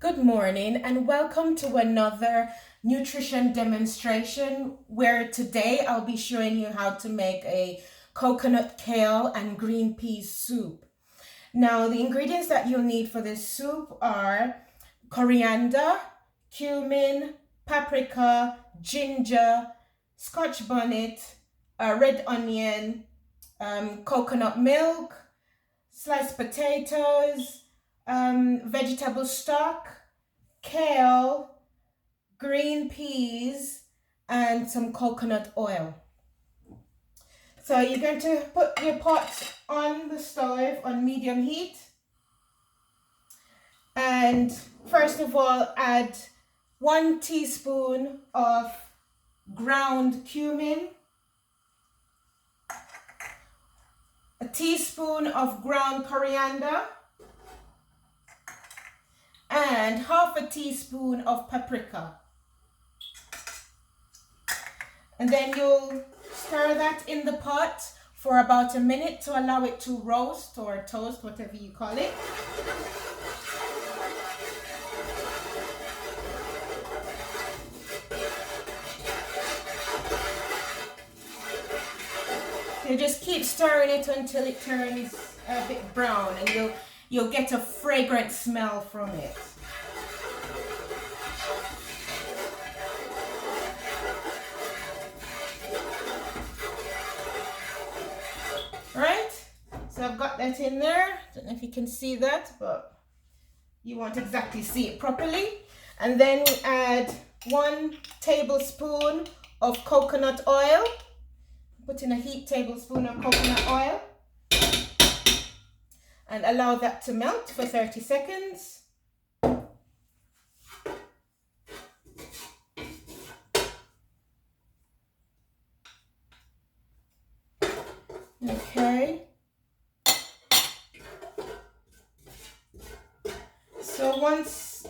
Good morning and welcome to another nutrition demonstration where today I'll be showing you how to make a coconut kale and green peas soup. Now the ingredients that you'll need for this soup are coriander, cumin, paprika, ginger, scotch bonnet, red onion, coconut milk, sliced potatoes, vegetable stock, kale, green peas, and some coconut oil. So you're going to put your pot on the stove on medium heat. And first of all, add 1 teaspoon of ground cumin, a teaspoon of ground coriander, and half a teaspoon of paprika. And then you'll stir that in the pot for about a minute to allow it to roast or toast, whatever you call it. So you just keep stirring it until it turns a bit brown, and you'll get a fragrant smell from it. Right? So I've got that in there. Don't know if you can see that, but you won't exactly see it properly. And then we add 1 tablespoon of coconut oil. Put in a heat tablespoon of coconut oil and allow that to melt for 30 seconds. Okay. So once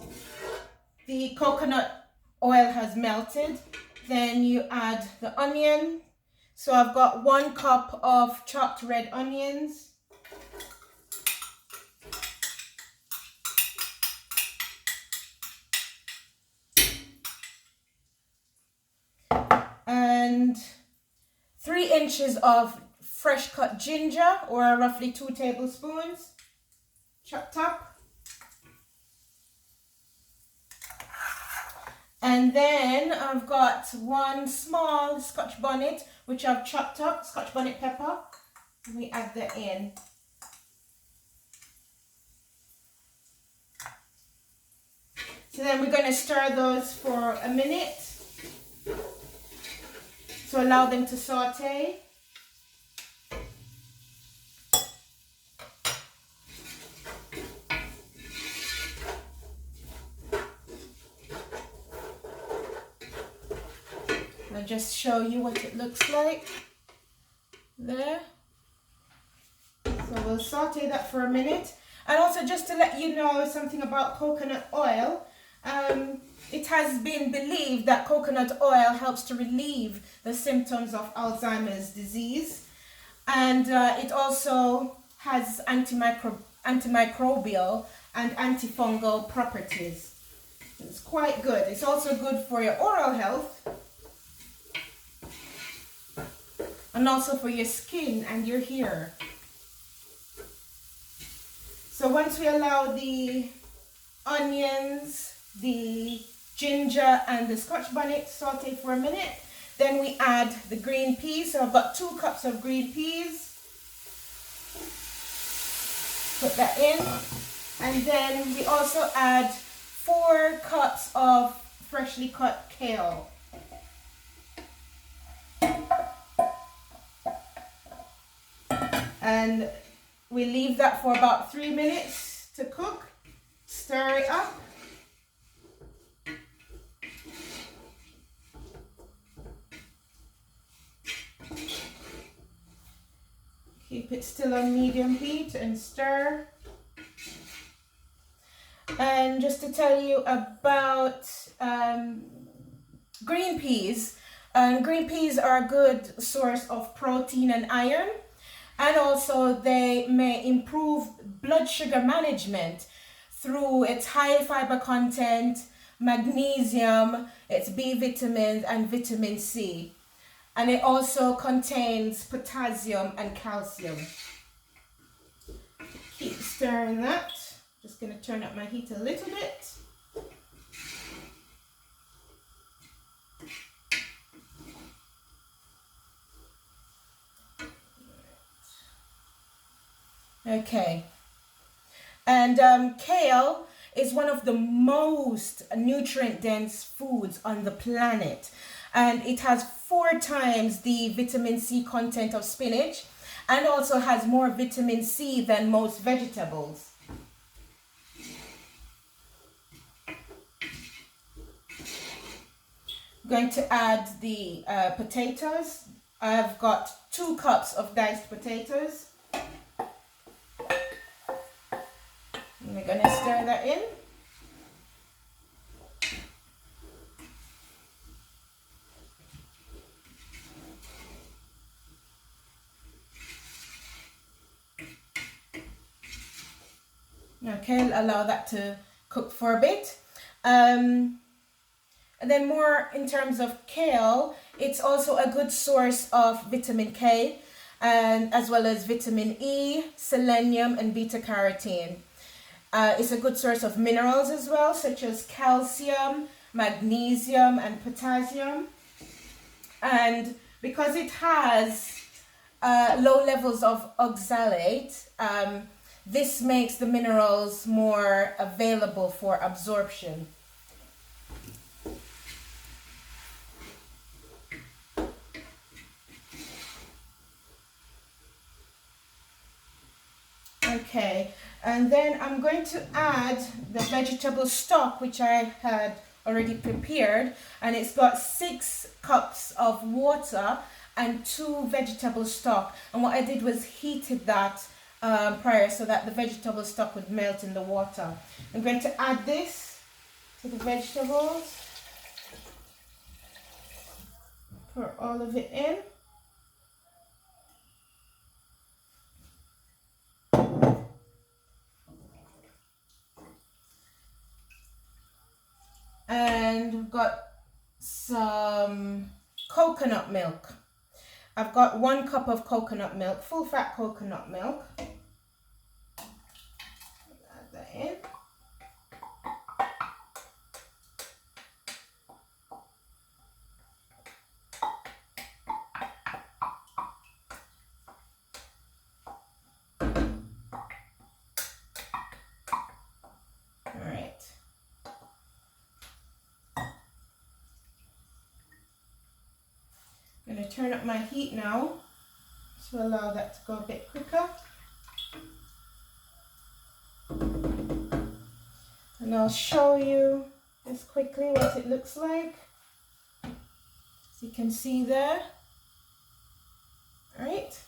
the coconut oil has melted, then you add the onion. So I've got 1 cup of chopped red onions. And 3 inches of fresh cut ginger, or roughly 2 tablespoons, chopped up. And then I've got 1 small scotch bonnet, which I've chopped up, scotch bonnet pepper. We add that in. So then we're going to stir those for a minute. So allow them to saute. I'll just show you what it looks like there. So we'll saute that for a minute. And also, just to let you know something about coconut oil, it has been believed that coconut oil helps to relieve the symptoms of Alzheimer's disease, and it also has antimicrobial and antifungal properties. It's quite good. It's also good for your oral health and also for your skin and your hair. So once we allow the onions, the ginger and the scotch bonnet to saute for a minute, then we add the green peas. So I've got 2 cups of green peas. Put that in. And then we also add 4 cups of freshly cut kale. And we leave that for about 3 minutes to cook. Stir it up. Keep it still on medium heat and stir. And just to tell you about green peas. Green peas are a good source of protein and iron. And also they may improve blood sugar management through its high fiber content, magnesium, its B vitamins, and vitamin C. And it also contains potassium and calcium. Keep stirring that. Just going to turn up my heat a little bit. Okay. And kale is one of the most nutrient-dense foods on the planet. And it has 4 times the vitamin C content of spinach, and also has more vitamin C than most vegetables. I'm going to add the potatoes. I've got 2 cups of diced potatoes. And we're going to stir that in. Okay, allow that to cook for a bit. And then more in terms of kale, it's also a good source of vitamin K, and as well as vitamin E, selenium, and beta carotene. It's a good source of minerals as well, such as calcium, magnesium, and potassium. And because it has low levels of oxalate, this makes the minerals more available for absorption. Okay, and then I'm going to add the vegetable stock, which I had already prepared, and it's got 6 cups of water and 2 vegetable stock. And what I did was heated that prior so that the vegetable stock would melt in the water. I'm going to add this to the vegetables. Pour all of it in. And we've got some coconut milk. I've got 1 cup of coconut milk, full fat coconut milk. Add that in. I'm going to turn up my heat now to allow that to go a bit quicker. And I'll show you just quickly what it looks like. As you can see there. Alright.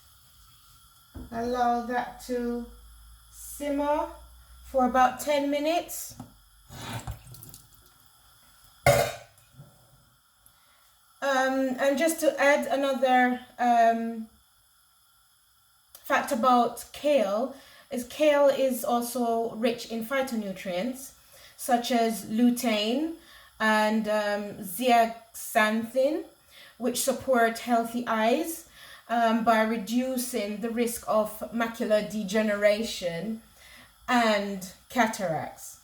Allow that to simmer for about 10 minutes. And just to add another fact about kale, is kale is also rich in phytonutrients such as lutein and zeaxanthin, which support healthy eyes by reducing the risk of macular degeneration and cataracts.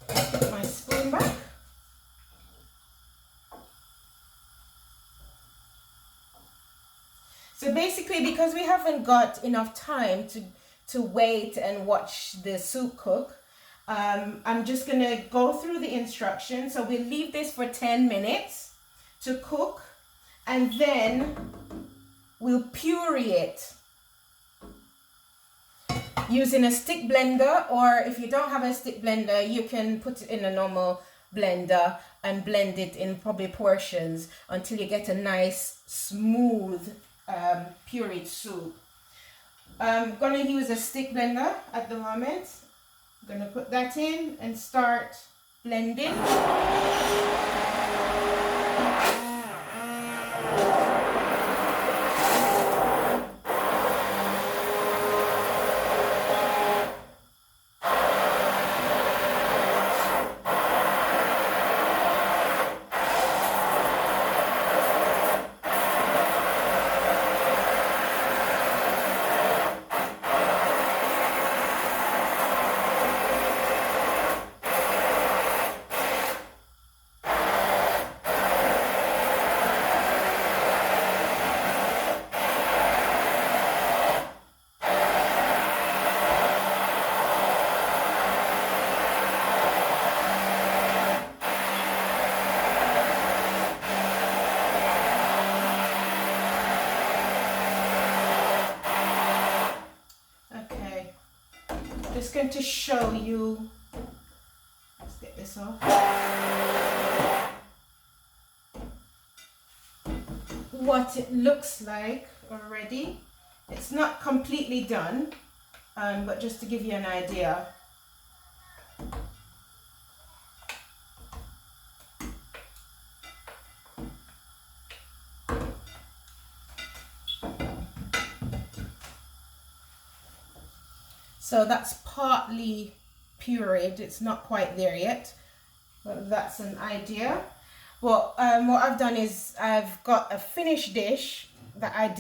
Put my spoon back. So basically, because we haven't got enough time to wait and watch the soup cook, I'm just going to go through the instructions. So we'll leave this for 10 minutes to cook, and then we'll puree it using a stick blender, or if you don't have a stick blender, you can put it in a normal blender and blend it in probably portions until you get a nice smooth pureed soup. I'm going to use a stick blender at the moment. I'm going to put that in and start blending. going to show you, let's get this off, what it looks like already. It's not completely done, but just to give you an idea. So that's partly pureed, it's not quite there yet, but that's an idea. Well, what I've done is I've got a finished dish that I did